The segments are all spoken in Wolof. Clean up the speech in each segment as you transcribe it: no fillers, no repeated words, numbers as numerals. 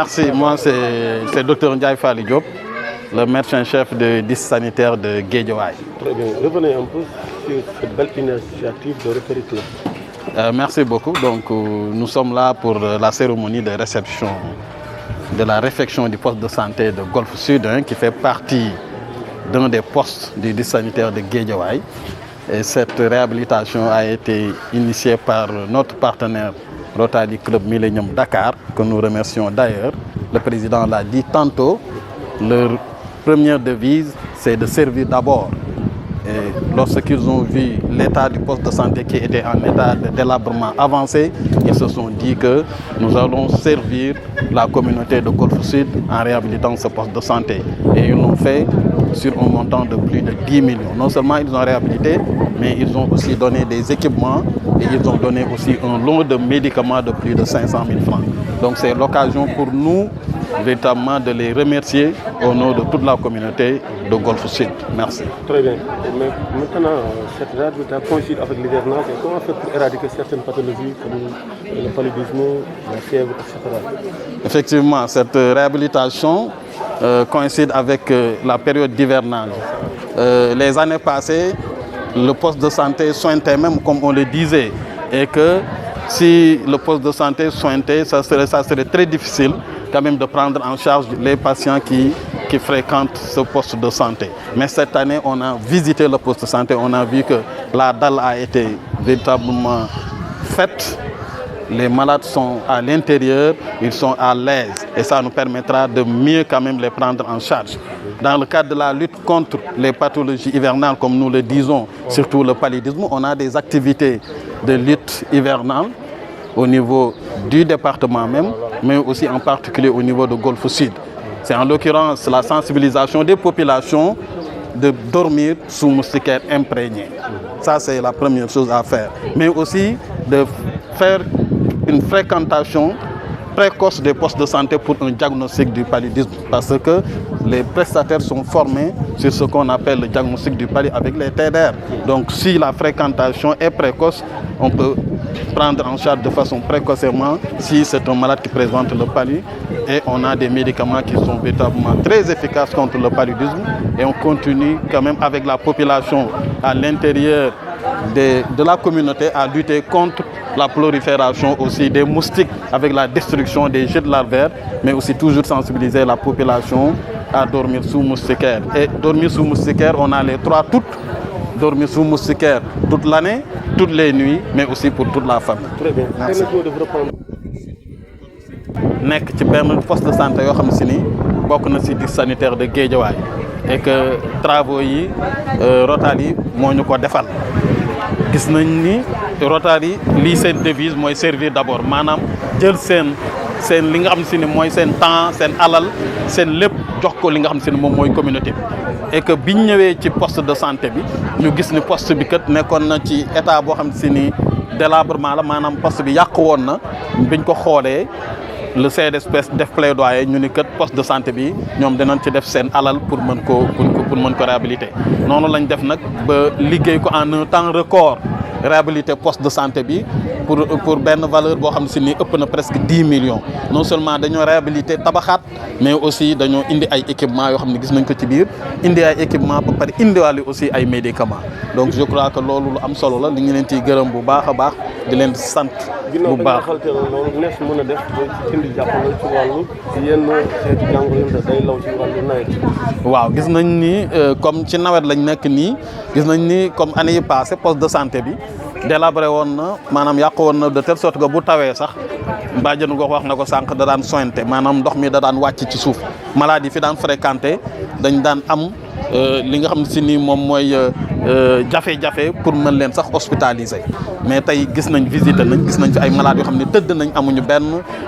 Merci. Moi, c'est Dr Ndiaye Fally Diop, le médecin-chef de district sanitaire de Guédiawaye. Très bien. Revenez un peu sur cette belle initiative de Rotary Club. Merci beaucoup. Donc, nous sommes là pour la cérémonie de réception de la réfection du poste de santé de Golfe Sud, qui fait partie d'un des postes du district sanitaire de Guédiawaye. Et cette réhabilitation a été initiée par notre partenaire Rotary Club Millennium Dakar, que nous remercions d'ailleurs. Le président l'a dit tantôt, leur première devise, c'est de servir d'abord. Et lorsqu'ils ont vu l'état du poste de santé qui était en état de délabrement avancé, ils se sont dit que nous allons servir la communauté de Golfe Sud en réhabilitant ce poste de santé. Et ils l'ont fait sur un montant de plus de 10 millions. Non seulement ils ont réhabilité, mais ils ont aussi donné des équipements et ils ont donné aussi un lot de médicaments de plus de 500 000 francs. Donc c'est l'occasion pour nous véritablement de les remercier au nom de toute la communauté de Golfe Sud. Merci. Très bien. Mais maintenant, cette réhabilitation coïncide avec l'hivernage. Comment faire pour éradiquer certaines pathologies comme le paludisme, la fièvre, etc. Effectivement, cette réhabilitation coïncide avec la période d'hivernage. Les années passées, le poste de santé sointait même comme on le disait. Et que si le poste de santé sointait, ça serait très difficile quand même de prendre en charge les patients qui fréquentent ce poste de santé. Mais cette année, on a visité le poste de santé, on a vu que la dalle a été véritablement faite. Les malades sont à l'intérieur, ils sont à l'aise et ça nous permettra de mieux quand même les prendre en charge. Dans le cadre de la lutte contre les pathologies hivernales, comme nous le disons, surtout le paludisme, on a des activités de lutte hivernale au niveau du département même, mais aussi en particulier au niveau de Golfe Sud. C'est en l'occurrence la sensibilisation des populations de dormir sous moustiquaires imprégnés. Ça, c'est la première chose à faire. Mais aussi de faire une fréquentation précoce des postes de santé pour un diagnostic du paludisme. Parce que les prestataires sont formés sur ce qu'on appelle le diagnostic du paludisme avec les TDR. Donc si la fréquentation est précoce, on peut prendre en charge de façon précocement si c'est un malade qui présente le paludisme. Et on a des médicaments qui sont véritablement très efficaces contre le paludisme. Et on continue quand même avec la population à l'intérieur de la communauté à lutter contre la prolifération aussi des moustiques avec la destruction des gîtes larvaires, mais aussi toujours sensibiliser la population à dormir sous moustiquaire. Et dormir sous moustiquaire, on a les trois toutes. Dormir sous moustiquaire toute l'année, toutes les nuits, mais aussi pour toute la famille. Très bien. Merci. Nekk ci benn poste de santé yoo xam ne si ni bokk na ci district sanitaire de Guédiawaye et que travaux yi Rotary moo ñu ko defal. Gis nañ ni Rotary lii seen devise mooy servir d'abord maanaam jël seen li nga xam ne si ni mooy seen temps seen alal seen lépp jox ko li nga xam ne si ni moom mooy communauté bi. Et que biñ ñëwee ci poste de santé bi ñu gis ni poste bi kat nekkoon na ci état boo xam ne si ni délabrement la maanaam poste bi yàq woon na biñ ko xoolee le CDSPS def plaidoyer ñu ni kat poste de santé bi ñoom dinañ ci def seen alal pour mën ko réhabiliter. noonu lañ def nag ba liggéey ko en un temps record réhabiliter poste de santé bi pour benn valeur boo xam ne si ni ëpp na presque 10 millions. Non seulement dañoo réhabiliter tabaxaat mais aussi dañoo indi ay équipements yoo xam ne gis nañ ko ci biir indi ay équipements ba pare indiwaale aussi ay médicaments. Donc je crois que loolu lu am solo la li ñu leen ciy gërëm bu baax a baax di leen sant bu baax. loolu nees mën a def ba indi jàppale ci wàllu yenn xeetu jàngoro yi day law ci wàllu nawet. waaw gis nañ ni comme ci nawet lañ nekk nii gis nañ ni comme année yi passé poste de santé bi délabré woon na maanaam yàq woon na de telle sorte que bu tawee sax bàjjenu gox wax na ko sànq da daan sointé maanaam ndox mi da daan wàcc ci suuf malade yi fi daan fréquenté dañ daan am li nga xam ne si ni moom mooy jafe-jafe pour mën leen sax hospitaliser mais tey gis nañ visité nañ gis nañ fi ay malades yoo xam ne tëdd nañ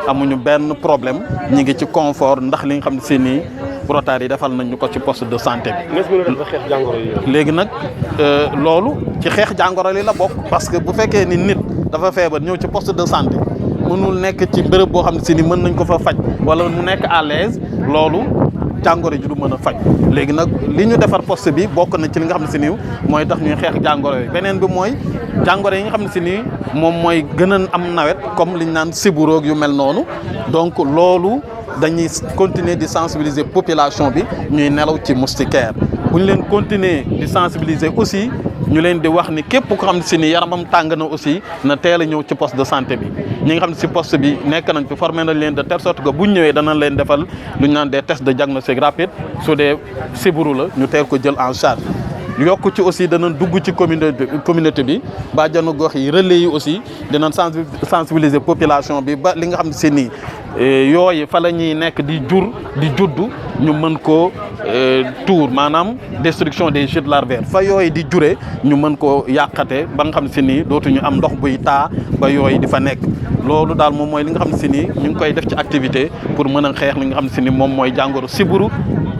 amuñu benn problème ñi ngi ci confort ndax li nga xam ne si ni Rotary yi defal nañ ñu ko ci poste de santé bi. léegi nag loolu ci xeex jàngoro li la bokk parce que bu fekkee ni nit dafa feebar ñëw ci poste de santé mënul nekk ci bërëb boo xam ne si ni mën nañ ko fa faj wala mu nekk à l'aise loolu jàngoro ji du mën a faj. léegi nag li ñu defar poste bi bokk na ci li nga xam ne si ni mooy tax ñuy xeex jàngoro yi beneen bi mooy jàngoro yi nga xam ne si ni moom mooy gën a am nawet comme liñ naan siburoog yu mel noonu donc loolu dañuy continuer di sensibiliser population bi ñuy nelaw ci moustiquaire bu ñu leen continuer di sensibiliser aussi ñu leen di wax ni képp ko xam si ni yaramam tàng na aussi na teel a ñëw ci poste de santé bi ñi nga xam ne si poste bi nekk nañ fi formé nañ leen de telle sorte que bu ñu ñëwee danañ leen defal lu ñu naan des tests de diagnostic rapide su dee sibiru la ñu teel ko jël en charge. yokk ci aussi danañ dugg ci communauté bi bàjjenu gox yi relais yi aussi dinañ sensibiliser population bi ba li nga xam si ni yooyu fa la ñuy nekk di juddu ñu mën koo tuur maanaam destruction des gîtes larvaires fa yooyu di jure ñu mën koo yàqate ba nga xam si ni dootuñu am ndox buy taa ba yooyu di fa nekk. loolu daal moom mooy li nga xam si ni ñu ngi koy def ci activité pour mën a xeex li nga xam si ni moom mooy jàngoro sibiru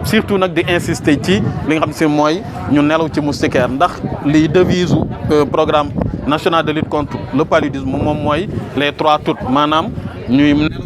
surtout nag di insister ci li nga xam si mooy ñu nelaw ci moustiquaire ndax lii devise programme national de lutte contre le paludisme moom mooy les 3 toutes maanaam ñuy nelaw